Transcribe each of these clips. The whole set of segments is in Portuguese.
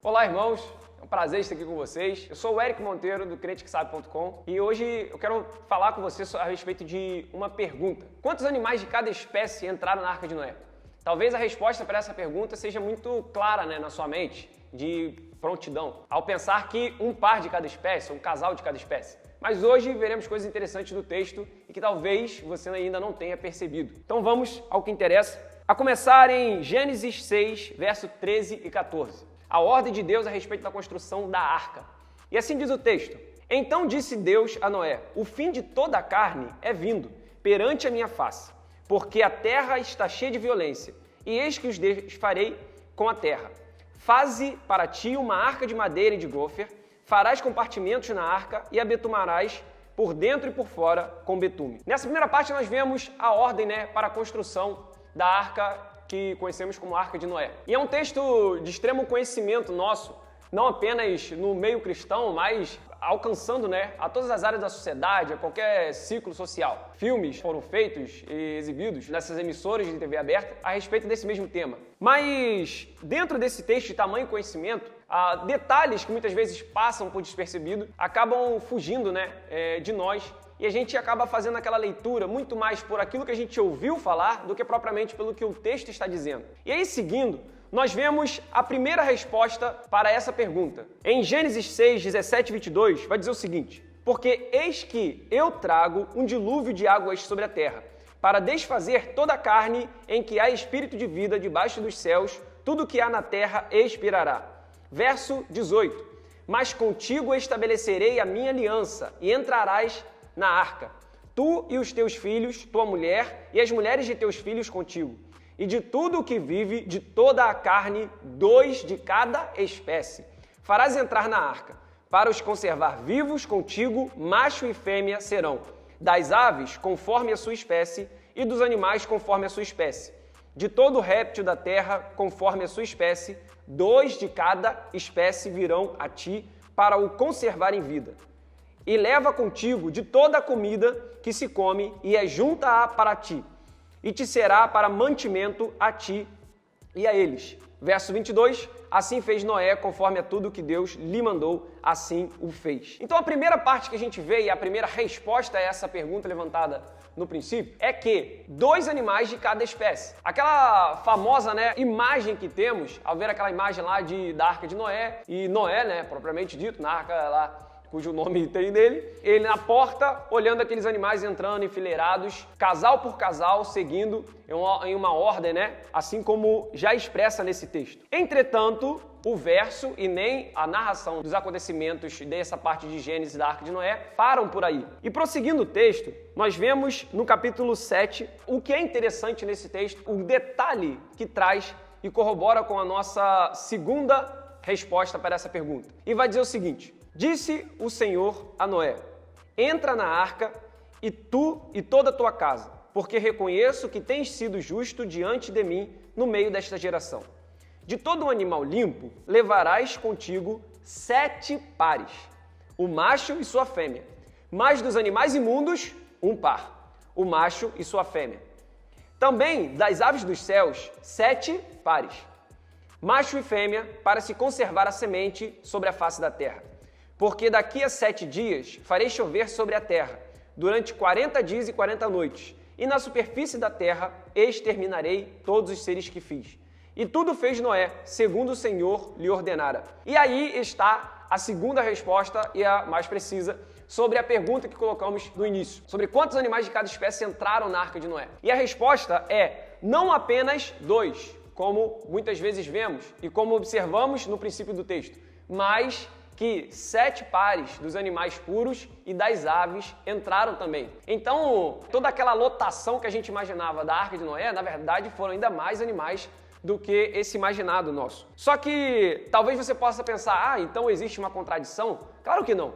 Olá, irmãos! É um prazer estar aqui com vocês. Eu sou o Eric Monteiro, do CrenteQueSabe.com, e hoje eu quero falar com vocês a respeito de uma pergunta. Quantos animais de cada espécie entraram na Arca de Noé? Talvez a resposta para essa pergunta seja muito clara, na sua mente, de prontidão, ao pensar que um par de cada espécie, um casal de cada espécie. Mas hoje veremos coisas interessantes do texto e que talvez você ainda não tenha percebido. Então vamos ao que interessa, a começar em Gênesis 6, verso 13 e 14. A ordem de Deus a respeito da construção da arca. E assim diz o texto: Então disse Deus a Noé: O fim de toda a carne é vindo perante a minha face, porque a terra está cheia de violência, e eis que os desfarei com a terra. Faze para ti uma arca de madeira e de gofer, farás compartimentos na arca e a betumarás por dentro e por fora com betume. Nessa primeira parte nós vemos a ordem para a construção da arca que conhecemos como Arca de Noé. E é um texto de extremo conhecimento nosso, não apenas no meio cristão, mas alcançando a todas as áreas da sociedade, a qualquer ciclo social. Filmes foram feitos e exibidos nessas emissoras de TV aberta a respeito desse mesmo tema. Mas dentro desse texto de tamanho conhecimento, detalhes que muitas vezes passam por despercebido acabam fugindo de nós. E a gente acaba fazendo aquela leitura muito mais por aquilo que a gente ouviu falar do que propriamente pelo que o texto está dizendo. E aí, seguindo, nós vemos a primeira resposta para essa pergunta. Em Gênesis 6, 17 e 22, vai dizer o seguinte: Porque eis que eu trago um dilúvio de águas sobre a terra, para desfazer toda a carne em que há espírito de vida debaixo dos céus, tudo que há na terra expirará. Verso 18: Mas contigo estabelecerei a minha aliança, e entrarás na arca, tu e os teus filhos, tua mulher e as mulheres de teus filhos contigo, e de tudo o que vive, de toda a carne, 2 de cada espécie. Farás entrar na arca, para os conservar vivos contigo, macho e fêmea serão, das aves conforme a sua espécie, e dos animais conforme a sua espécie. De todo réptil da terra, conforme a sua espécie, 2 de cada espécie virão a ti, para o conservar em vida. E leva contigo de toda a comida que se come, e é junta-a para ti, e te será para mantimento a ti e a eles. Verso 22, assim fez Noé, conforme a tudo que Deus lhe mandou, assim o fez. Então a primeira parte que a gente vê, e a primeira resposta a essa pergunta levantada no princípio, é que 2 animais de cada espécie. Aquela famosa imagem que temos, ao ver aquela imagem lá da Arca de Noé, e Noé, propriamente dito, na arca lá, cujo nome tem dele, ele na porta, olhando aqueles animais entrando enfileirados, casal por casal, seguindo em uma ordem, assim como já expressa nesse texto. Entretanto, o verso e nem a narração dos acontecimentos dessa parte de Gênesis da Arca de Noé param por aí. E prosseguindo o texto, nós vemos no capítulo 7, o que é interessante nesse texto, o detalhe que traz e corrobora com a nossa segunda resposta para essa pergunta. E vai dizer o seguinte: Disse o Senhor a Noé: Entra na arca, e tu e toda a tua casa, porque reconheço que tens sido justo diante de mim no meio desta geração. De todo um animal limpo levarás contigo 7 pares, o macho e sua fêmea, mas dos animais imundos, um par, o macho e sua fêmea. Também das aves dos céus, 7 pares, macho e fêmea, para se conservar a semente sobre a face da terra. Porque daqui a 7 dias farei chover sobre a terra, durante 40 dias e 40 noites, e na superfície da terra exterminarei todos os seres que fiz. E tudo fez Noé, segundo o Senhor lhe ordenara. E aí está a segunda resposta, e a mais precisa, sobre a pergunta que colocamos no início, sobre quantos animais de cada espécie entraram na Arca de Noé. E a resposta é não apenas 2, como muitas vezes vemos e como observamos no princípio do texto, mas que 7 pares dos animais puros e das aves entraram também. Então, toda aquela lotação que a gente imaginava da Arca de Noé, na verdade, foram ainda mais animais do que esse imaginado nosso. Só que talvez você possa pensar, então existe uma contradição? Claro que não.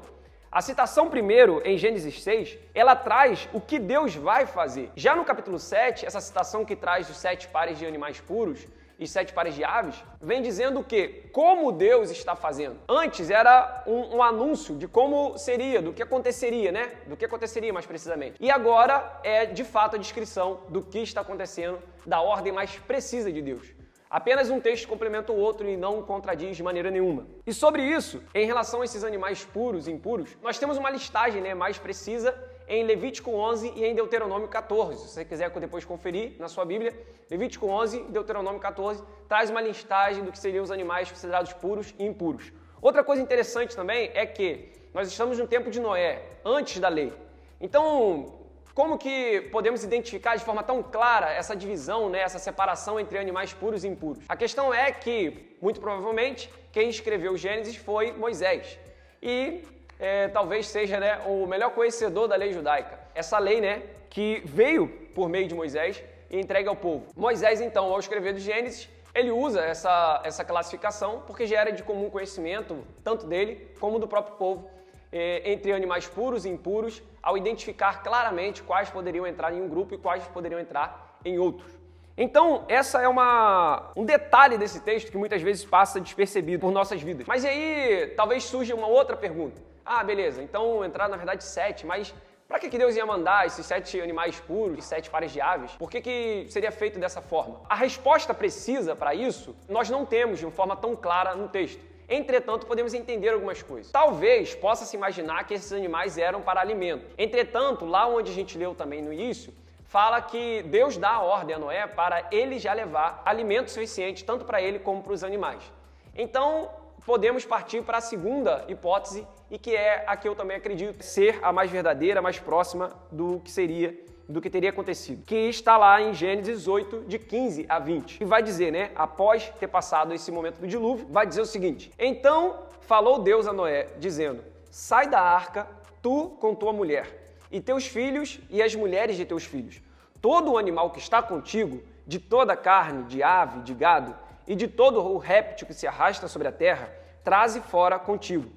A citação primeiro, em Gênesis 6, ela traz o que Deus vai fazer. Já no capítulo 7, essa citação que traz os 7 pares de animais puros e 7 pares de aves, vem dizendo o quê? Como Deus está fazendo. Antes era um anúncio de como seria, do que aconteceria, Do que aconteceria mais precisamente. E agora é, de fato, a descrição do que está acontecendo, da ordem mais precisa de Deus. Apenas um texto complementa o outro e não contradiz de maneira nenhuma. E sobre isso, em relação a esses animais puros e impuros, nós temos uma listagem, mais precisa em Levítico 11 e em Deuteronômio 14. Se você quiser depois conferir na sua Bíblia, Levítico 11 e Deuteronômio 14 traz uma listagem do que seriam os animais considerados puros e impuros. Outra coisa interessante também é que nós estamos no tempo de Noé, antes da lei. Então, como que podemos identificar de forma tão clara essa divisão, essa separação entre animais puros e impuros? A questão é que, muito provavelmente, quem escreveu o Gênesis foi Moisés. E talvez seja o melhor conhecedor da lei judaica. Essa lei que veio por meio de Moisés e entregue ao povo. Moisés, então, ao escrever do Gênesis, ele usa essa classificação porque já era de comum conhecimento, tanto dele como do próprio povo, entre animais puros e impuros, ao identificar claramente quais poderiam entrar em um grupo e quais poderiam entrar em outros. Então, essa é um detalhe desse texto que muitas vezes passa despercebido por nossas vidas. Mas aí, talvez surja uma outra pergunta. Ah, beleza, então entraram na verdade 7, mas para que Deus ia mandar esses 7 animais puros e 7 pares de aves? Por que seria feito dessa forma? A resposta precisa para isso nós não temos de uma forma tão clara no texto. Entretanto, podemos entender algumas coisas. Talvez possa se imaginar que esses animais eram para alimento. Entretanto, lá onde a gente leu também no início, fala que Deus dá a ordem a Noé para ele já levar alimento suficiente tanto para ele como para os animais. Então, podemos partir para a segunda hipótese e que é a que eu também acredito ser a mais verdadeira, a mais próxima do que teria acontecido, que está lá em Gênesis 8, de 15 a 20. E vai dizer, após ter passado esse momento do dilúvio, vai dizer o seguinte: Então falou Deus a Noé, dizendo, sai da arca, tu com tua mulher, e teus filhos e as mulheres de teus filhos. Todo o animal que está contigo, de toda a carne, de ave, de gado, e de todo o réptil que se arrasta sobre a terra, traze fora contigo.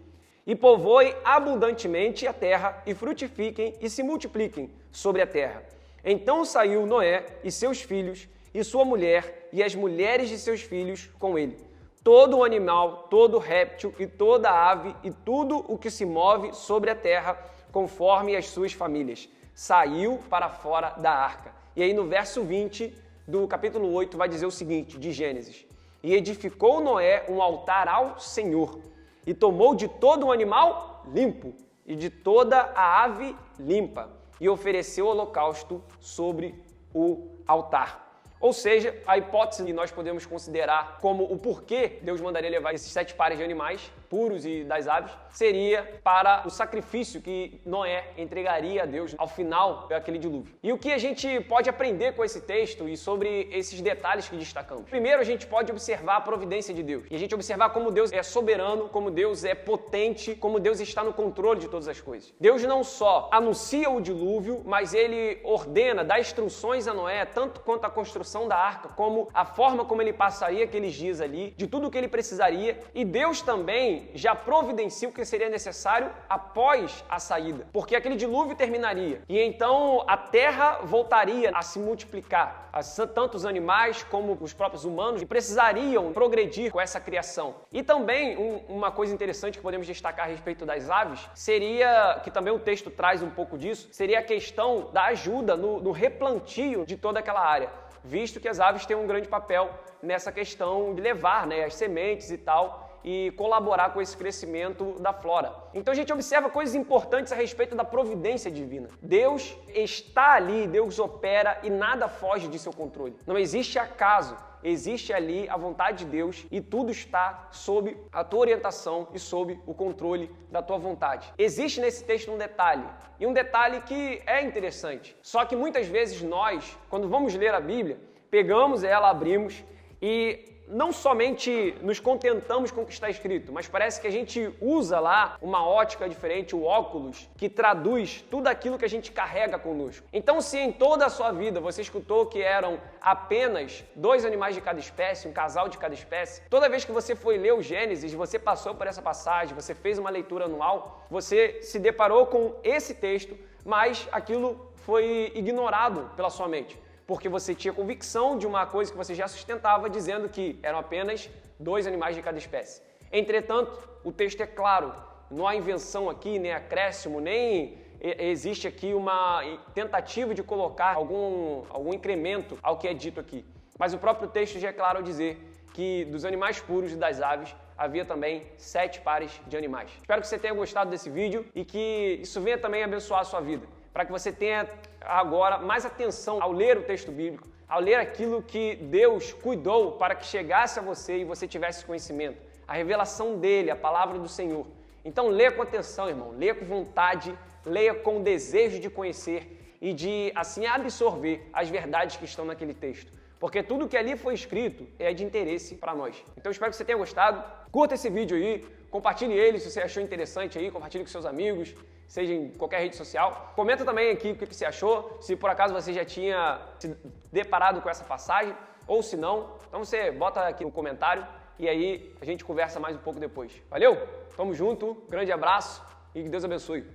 E povoem abundantemente a terra, e frutifiquem e se multipliquem sobre a terra. Então saiu Noé e seus filhos, e sua mulher, e as mulheres de seus filhos com ele. Todo o animal, todo o réptil, e toda a ave, e tudo o que se move sobre a terra, conforme as suas famílias, saiu para fora da arca. E aí no verso 20 do capítulo 8 vai dizer o seguinte, de Gênesis: E edificou Noé um altar ao Senhor, e tomou de todo o animal limpo, e de toda a ave limpa, e ofereceu holocausto sobre o altar. Ou seja, a hipótese que nós podemos considerar como o porquê Deus mandaria levar esses 7 pares de animais puros e das aves, seria para o sacrifício que Noé entregaria a Deus ao final daquele dilúvio. E o que a gente pode aprender com esse texto e sobre esses detalhes que destacamos? Primeiro, a gente pode observar a providência de Deus. E a gente observar como Deus é soberano, como Deus é potente, como Deus está no controle de todas as coisas. Deus não só anuncia o dilúvio, mas ele ordena, dá instruções a Noé, tanto quanto a construção da arca, como a forma como ele passaria aqueles dias ali, de tudo o que ele precisaria. E Deus também já providencia o que seria necessário após a saída, porque aquele dilúvio terminaria e então a terra voltaria a se multiplicar, tanto os animais como os próprios humanos que precisariam progredir com essa criação. E também uma coisa interessante que podemos destacar a respeito das aves seria, que também o texto traz um pouco disso, seria a questão da ajuda no replantio de toda aquela área, visto que as aves têm um grande papel nessa questão de levar as sementes e tal, e colaborar com esse crescimento da flora. Então a gente observa coisas importantes a respeito da providência divina. Deus está ali, Deus opera e nada foge de seu controle. Não existe acaso, existe ali a vontade de Deus e tudo está sob a tua orientação e sob o controle da tua vontade. Existe nesse texto um detalhe, e um detalhe que é interessante. Só que muitas vezes nós, quando vamos ler a Bíblia, pegamos ela, abrimos e não somente nos contentamos com o que está escrito, mas parece que a gente usa lá uma ótica diferente, o óculos, que traduz tudo aquilo que a gente carrega conosco. Então, se em toda a sua vida você escutou que eram apenas 2 animais de cada espécie, um casal de cada espécie, toda vez que você foi ler o Gênesis, você passou por essa passagem, você fez uma leitura anual, você se deparou com esse texto, mas aquilo foi ignorado pela sua mente, porque você tinha convicção de uma coisa que você já sustentava, dizendo que eram apenas 2 animais de cada espécie. Entretanto, o texto é claro, não há invenção aqui, nem acréscimo, nem existe aqui uma tentativa de colocar algum incremento ao que é dito aqui. Mas o próprio texto já é claro ao dizer que dos animais puros e das aves havia também 7 pares de animais. Espero que você tenha gostado desse vídeo e que isso venha também abençoar a sua vida, para que você tenha agora mais atenção ao ler o texto bíblico, ao ler aquilo que Deus cuidou para que chegasse a você e você tivesse conhecimento, a revelação dele, a palavra do Senhor. Então leia com atenção, irmão, leia com vontade, leia com desejo de conhecer e de assim absorver as verdades que estão naquele texto. Porque tudo que ali foi escrito é de interesse para nós. Então espero que você tenha gostado. Curta esse vídeo aí, compartilhe ele se você achou interessante aí, compartilhe com seus amigos, seja em qualquer rede social. Comenta também aqui o que você achou, se por acaso você já tinha se deparado com essa passagem, ou se não. Então você bota aqui no comentário e aí a gente conversa mais um pouco depois. Valeu? Tamo junto, grande abraço e que Deus abençoe.